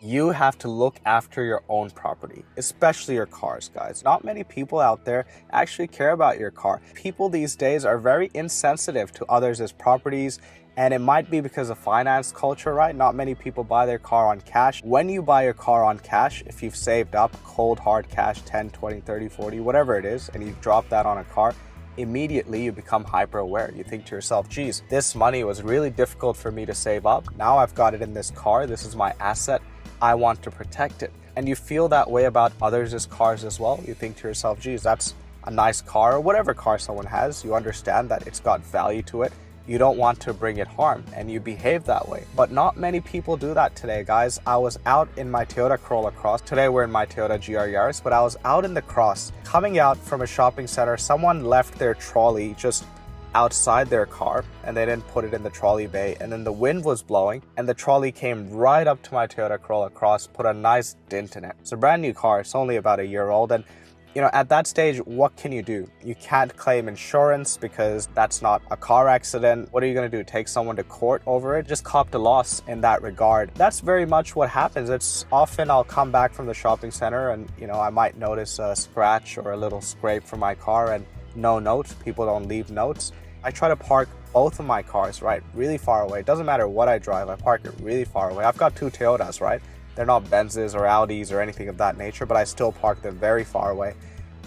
You have to look after your own property, especially your cars, guys. Not many people out there actually care about your car. People these days are very insensitive to others' properties, and it might be because of finance culture, right? Not many people buy their car on cash. When you buy your car on cash, if you've saved up cold hard cash, 10, 20, 30, 40, whatever it is, and you drop that on a car, immediately you become hyper aware. You think to yourself, geez, this money was really difficult for me to save up. Now I've got it in this car. This is my asset. I want to protect it. And you feel that way about others' cars as well. You think to yourself, geez, that's a nice car, or whatever car someone has. You understand that it's got value to it. You don't want to bring it harm, and you behave that way. But not many people do that today, guys. I was out in my Toyota Corolla Cross. Today we're in my Toyota GR Yaris, but I was out in the Cross. Coming out from a shopping center, someone left their trolley just outside their car, and they didn't put it in the trolley bay, and then the wind was blowing and the trolley came right up to my Toyota Corolla Cross, put a nice dent in it. It's a brand new car. It's only about a year old, and you know, at that stage, what can you do? You can't claim insurance because that's not a car accident. What are you going to do? Take someone to court over it? Just cop the loss in that regard. That's very much what happens. It's often I'll come back from the shopping center and, you know, I might notice a scratch or a little scrape from my car and no notes. People don't leave notes. I try to park both of my cars, right, really far away. It doesn't matter what I drive. I park it really far away. I've got two Toyotas, right? They're not Benzes or Audis or anything of that nature, but I still park them very far away.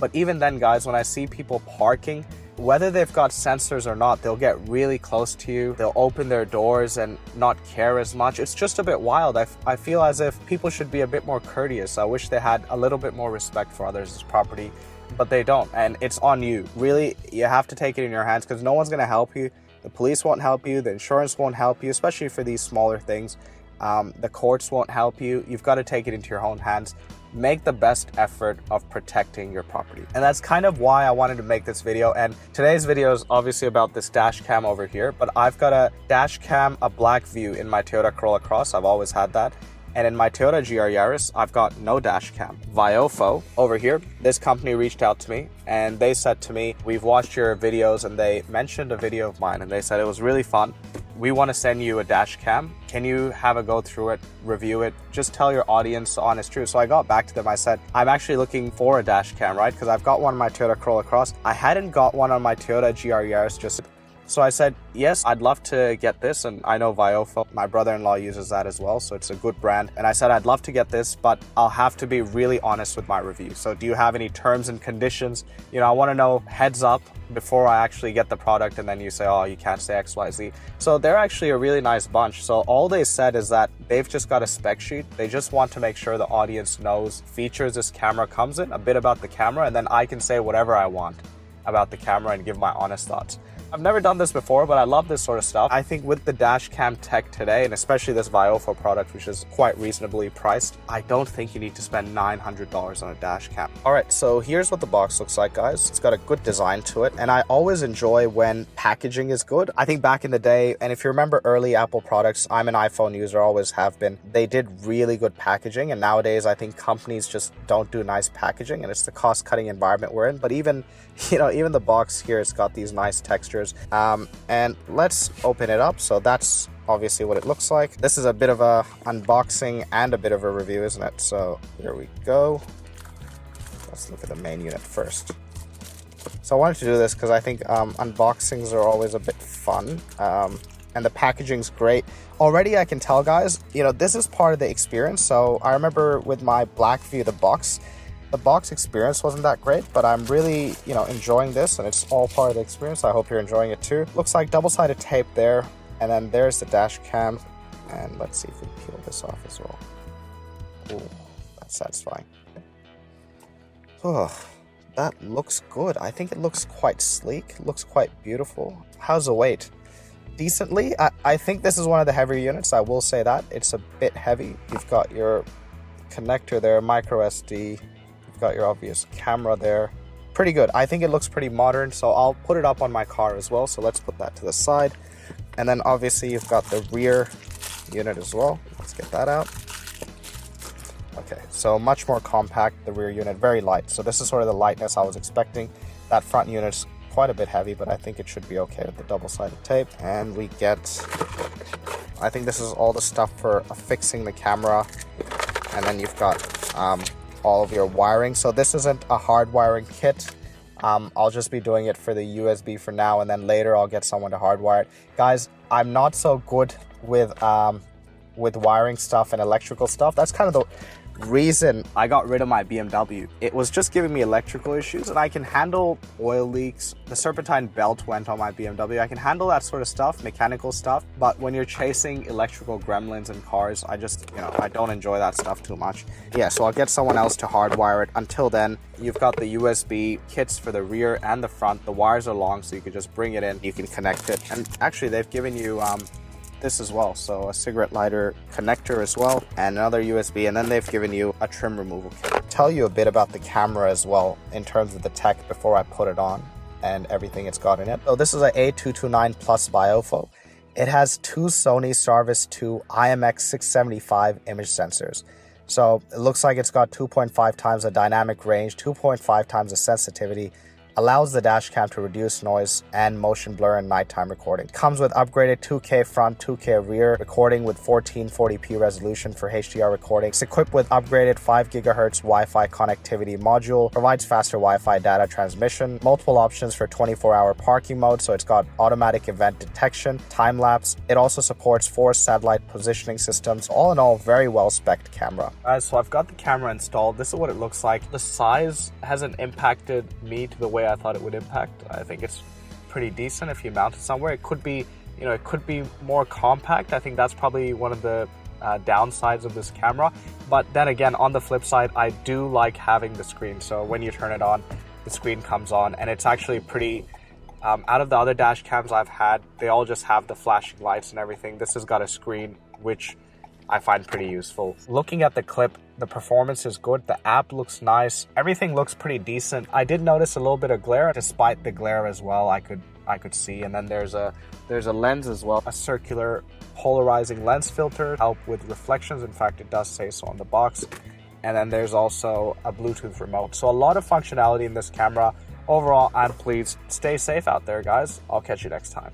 But even then, guys, when I see people parking, whether they've got sensors or not, they'll get really close to you. They'll open their doors and not care as much. It's just a bit wild. I feel as if people should be a bit more courteous. I wish they had a little bit more respect for others' property, but they don't. And it's on you. Really, you have to take it in your hands because no one's going to help you. The police won't help you. The insurance won't help you, especially for these smaller things. The courts won't help you. You've got to take it into your own hands. Make the best effort of protecting your property. And that's kind of why I wanted to make this video. And today's video is obviously about this dash cam over here, but I've got a dash cam, a black view in my Toyota Corolla Cross. I've always had that. And in my Toyota GR Yaris, I've got no dash cam. Viofo over here, this company reached out to me and they said to me, we've watched your videos, and they mentioned a video of mine and they said it was really fun. We want to send you a dash cam. Can you have a go through it, review it, just tell your audience the honest truth? So I got back to them. I said, I'm actually looking for a dash cam, right? Because I've got one on my Toyota Corolla Cross. I hadn't got one on my Toyota GR Yaris just. So I said, yes, I'd love to get this. And I know Viofo, my brother-in-law uses that as well. So it's a good brand. And I said, I'd love to get this, but I'll have to be really honest with my review. So do you have any terms and conditions? You know, I want to know heads up before I actually get the product. And then you say, oh, you can't say X, Y, Z. So they're actually a really nice bunch. So all they said is that they've just got a spec sheet. They just want to make sure the audience knows features this camera comes in, a bit about the camera, and then I can say whatever I want about the camera and give my honest thoughts. I've never done this before, but I love this sort of stuff. I think with the dash cam tech today, and especially this Viofo product, which is quite reasonably priced, I don't think you need to spend $900 on a dash cam. All right, so here's what the box looks like, guys. It's got a good design to it, and I always enjoy when packaging is good. I think back in the day, and if you remember early Apple products, I'm an iPhone user, always have been, they did really good packaging, and nowadays I think companies just don't do nice packaging, and it's the cost-cutting environment we're in. But even, you know, even the box here, it's got these nice textures. And let's open it up. So that's obviously what it looks like. This is a bit of a unboxing and a bit of a review, isn't it? So here we go. Let's look at the main unit first. So I wanted to do this because I think unboxings are always a bit fun. And the packaging's great. Already I can tell, guys, you know, this is part of the experience. So I remember with my black view, the box experience wasn't that great, but I'm really, you know, enjoying this, and it's all part of the experience. I hope you're enjoying it too. Looks like double-sided tape there, and then there's the dash cam. And let's see if we peel this off as well. Ooh, that's satisfying. Oh, that looks good. I think it looks quite sleek, looks quite beautiful. How's the weight? Decently. I think this is one of the heavier units. I will say that. It's a bit heavy. You've got your connector there, micro SD. Got your obvious camera there. Pretty good. I think it looks pretty modern, so I'll put it up on my car as well. So let's put that to the side. And then obviously you've got the rear unit as well. Let's get that out. Okay, so much more compact, the rear unit, very light. So this is sort of the lightness I was expecting. That front unit's quite a bit heavy, but I think it should be okay with the double-sided tape. And we get, I think this is all the stuff for affixing the camera. and then you've got all of your wiring. So this isn't a hard wiring kit. I'll just be doing it for the USB for now, and then later I'll get someone to hardwire it. Guys, I'm not so good with wiring stuff and electrical stuff. That's kind of the reason I got rid of my BMW. It was just giving me electrical issues, and I can handle oil leaks. The serpentine belt went on my BMW. I can handle that sort of stuff, mechanical stuff, but when you're chasing electrical gremlins in cars, I just, I don't enjoy that stuff too much. Yeah, so I'll get someone else to hardwire it. Until then, you've got the USB kits for the rear and the front. The wires are long, so you can just bring it in, you can connect it. And actually, they've given you this as well, so a cigarette lighter connector as well, and another USB, and then they've given you a trim removal kit. I'll tell you a bit about the camera as well in terms of the tech before I put it on and everything it's got in it. So this is a A229 Plus Viofo. It has two Sony Sarvis 2 IMX675 image sensors. So it looks like it's got 2.5 times the dynamic range, 2.5 times the sensitivity, allows the dash cam to reduce noise and motion blur in nighttime recording. Comes with upgraded 2K front, 2K rear recording with 1440p resolution for HDR recording. It's equipped with upgraded 5 GHz Wi-Fi connectivity module, provides faster Wi-Fi data transmission, multiple options for 24-hour parking mode, so it's got automatic event detection, time lapse. It also supports 4 satellite positioning systems. All in all, very well spec'd camera. Guys, so I've got the camera installed. This is what it looks like. The size hasn't impacted me to the way I thought it would impact. I think it's pretty decent if you mount it somewhere. It could be, it could be more compact. I think that's probably one of the downsides of this camera. But then again, on the flip side, I do like having the screen. So when you turn it on, the screen comes on, and it's actually pretty, out of the other dash cams I've had, they all just have the flashing lights and everything. This has got a screen, which I find pretty useful. Looking at the clip, the performance is good. The app looks nice. Everything looks pretty decent. I did notice a little bit of glare. Despite the glare as well, I could see. And then there's a lens as well, a circular polarizing lens filter, help with reflections. In fact, it does say so on the box. And then there's also a Bluetooth remote. So a lot of functionality in this camera. Overall, I'm pleased. Stay safe out there, guys. I'll catch you next time.